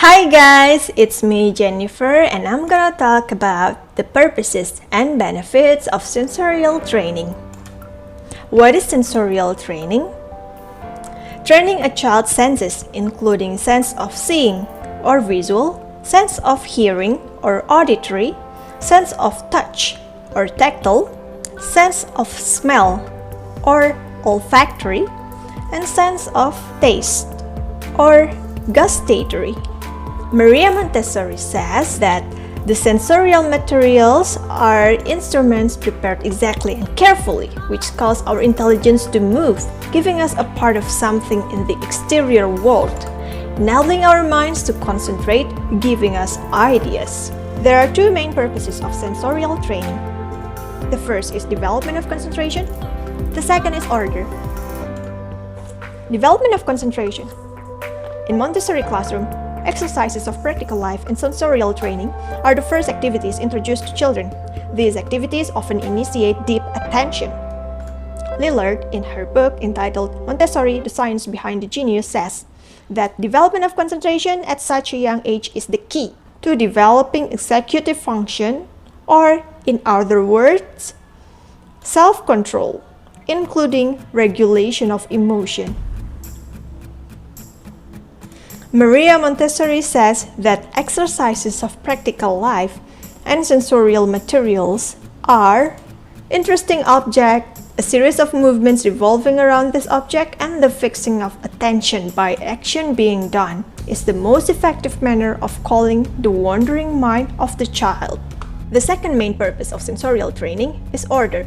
Hi guys, it's me Jennifer and I'm gonna talk about the purposes and benefits of sensorial training. What is sensorial training? Training a child's senses, including sense of seeing or visual, sense of hearing or auditory, sense of touch or tactile, sense of smell or olfactory, and sense of taste or gustatory. Maria Montessori says that the sensorial materials are instruments prepared exactly and carefully, which cause our intelligence to move, giving us a part of something in the exterior world, enabling our minds to concentrate, giving us ideas. There are two main purposes of sensorial training. The first is development of concentration. The second is order. Development of concentration. In Montessori classroom, exercises of practical life and sensorial training are the first activities introduced to children. These activities often initiate deep attention. Lillard, in her book entitled Montessori, The Science Behind the Genius, says that development of concentration at such a young age is the key to developing executive function, or in other words, self-control, including regulation of emotion. Maria Montessori says that exercises of practical life and sensorial materials are interesting object, a series of movements revolving around this object, and the fixing of attention by action being done is the most effective manner of calling the wandering mind of the child. The second main purpose of sensorial training is order.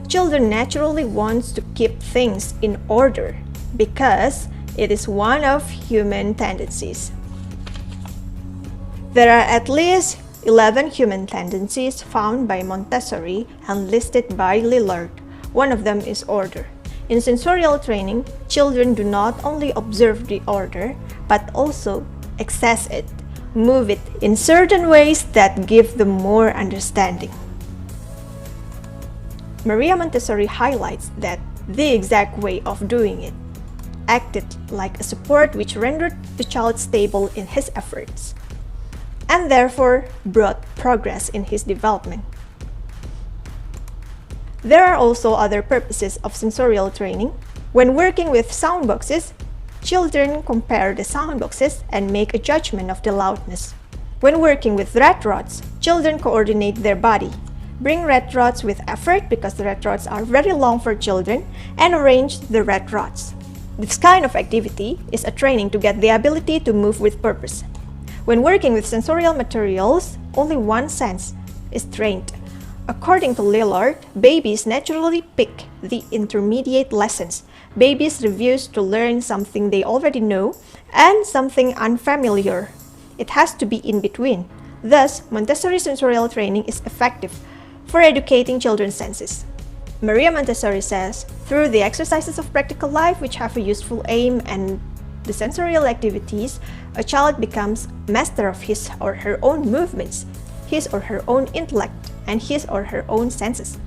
Children naturally want to keep things in order because it is one of human tendencies. There are at least 11 human tendencies found by Montessori and listed by Lillard. One of them is order. In sensorial training, children do not only observe the order, but also access it, move it in certain ways that give them more understanding. Maria Montessori highlights that the exact way of doing it acted like a support which rendered the child stable in his efforts, and therefore brought progress in his development. There are also other purposes of sensorial training. When working with sound boxes, children compare the sound boxes and make a judgment of the loudness. When working with rat rods, children coordinate their body, bring rat rods with effort because the rat rods are very long for children, and arrange the rat rods. This kind of activity is a training to get the ability to move with purpose. When working with sensorial materials, only one sense is trained. According to Lillard, babies naturally pick the intermediate lessons. Babies refuse to learn something they already know and something unfamiliar. It has to be in between. Thus, Montessori sensorial training is effective for educating children's senses. Maria Montessori says, through the exercises of practical life which have a useful aim and the sensorial activities, a child becomes master of his or her own movements, his or her own intellect, and his or her own senses.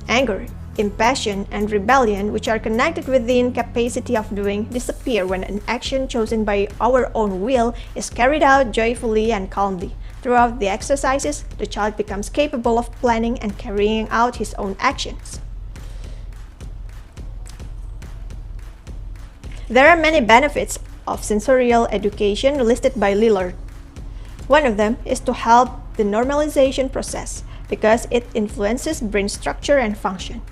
Anger, impassion, and rebellion, which are connected with the incapacity of doing, disappear when an action chosen by our own will is carried out joyfully and calmly. Throughout the exercises, the child becomes capable of planning and carrying out his own actions. There are many benefits of sensorial education listed by Lillard. One of them is to help the normalization process because it influences brain structure and function.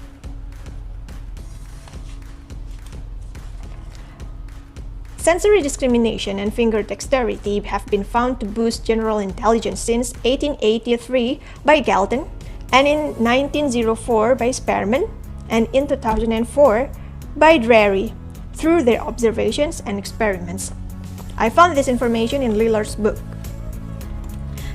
Sensory discrimination and finger dexterity have been found to boost general intelligence since 1883 by Galton, and in 1904 by Spearman, and in 2004 by Dreary, through their observations and experiments. I found this information in Lillard's book.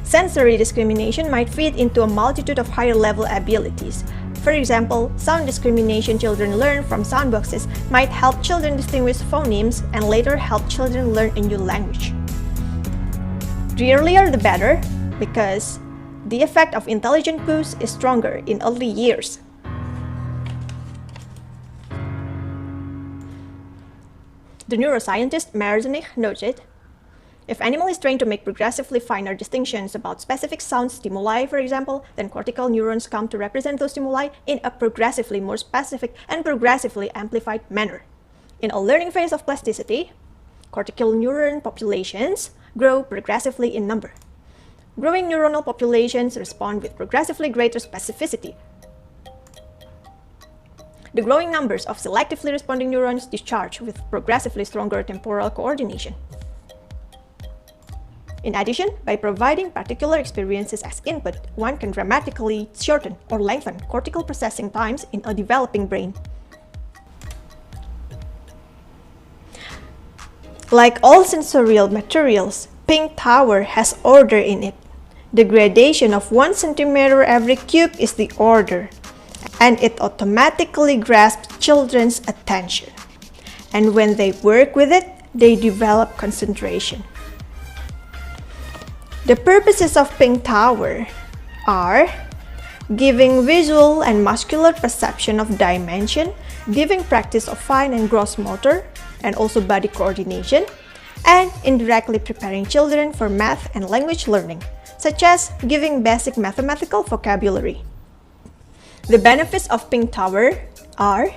Sensory discrimination might feed into a multitude of higher-level abilities. For example, sound discrimination children learn from sound boxes might help children distinguish phonemes and later help children learn a new language. The earlier the better, because the effect of intelligent boost is stronger in early years. The neuroscientist Merzanich noted, If animal is trained to make progressively finer distinctions about specific sound stimuli, for example, then cortical neurons come to represent those stimuli in a progressively more specific and progressively amplified manner. In a learning phase of plasticity, cortical neuron populations grow progressively in number. Growing neuronal populations respond with progressively greater specificity. The growing numbers of selectively responding neurons discharge with progressively stronger temporal coordination. In addition, by providing particular experiences as input, one can dramatically shorten or lengthen cortical processing times in a developing brain. Like all sensorial materials, pink tower has order in it. The gradation of 1 centimeter every cube is the order, and it automatically grasps children's attention. And when they work with it, they develop concentration. The purposes of pink tower are giving visual and muscular perception of dimension, giving practice of fine and gross motor, and also body coordination, and indirectly preparing children for math and language learning, such as giving basic mathematical vocabulary. The benefits of pink tower are: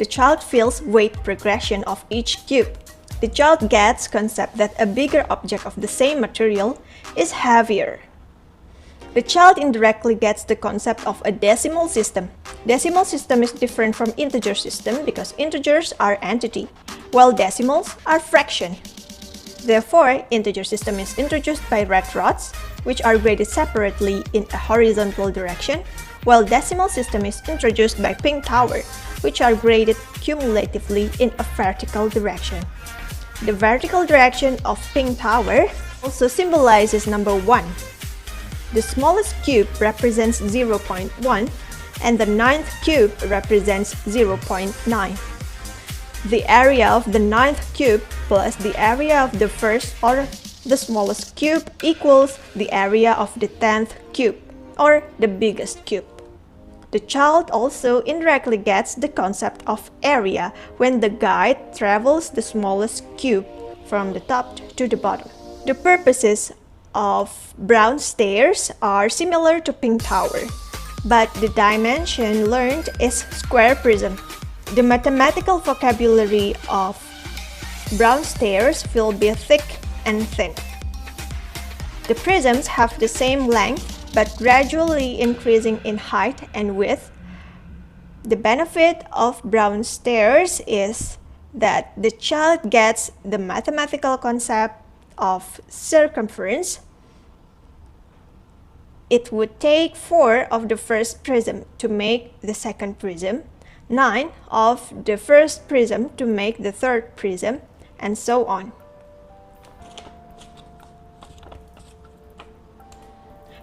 the child feels weight progression of each cube. The child gets concept that a bigger object of the same material is heavier. The child indirectly gets the concept of a decimal system. Decimal system is different from integer system because integers are entity, while decimals are fraction. Therefore, integer system is introduced by red rods, which are graded separately in a horizontal direction, while decimal system is introduced by pink tower, which are graded cumulatively in a vertical direction. The vertical direction of pink tower also symbolizes number 1. The smallest cube represents 0.1 and the 9th cube represents 0.9. The area of the 9th cube plus the area of the first or the smallest cube equals the area of the 10th cube or the biggest cube. The child also indirectly gets the concept of area when the guide travels the smallest cube from the top to the bottom. The purposes of brown stairs are similar to pink tower, but the dimension learned is square prism. The mathematical vocabulary of brown stairs will be thick and thin. The prisms have the same length but gradually increasing in height and width. The benefit of brown stairs is that the child gets the mathematical concept of circumference. It would take 4 of the first prism to make the second prism, 9 of the first prism to make the third prism, and so on.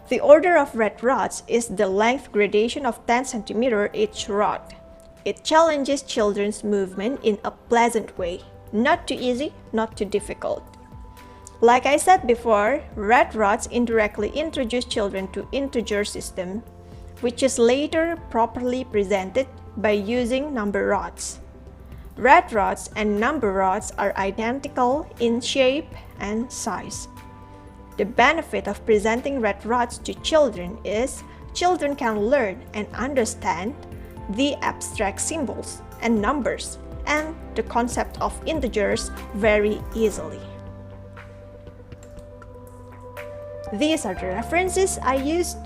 The order of red rods is the length gradation of 10 cm each rod. It challenges children's movement in a pleasant way, not too easy, not too difficult. Like I said before, red rods indirectly introduce children to integer system, which is later properly presented by using number rods. Red rods and number rods are identical in shape and size. The benefit of presenting red rods to children is children can learn and understand the abstract symbols and numbers and the concept of integers very easily. These are the references I used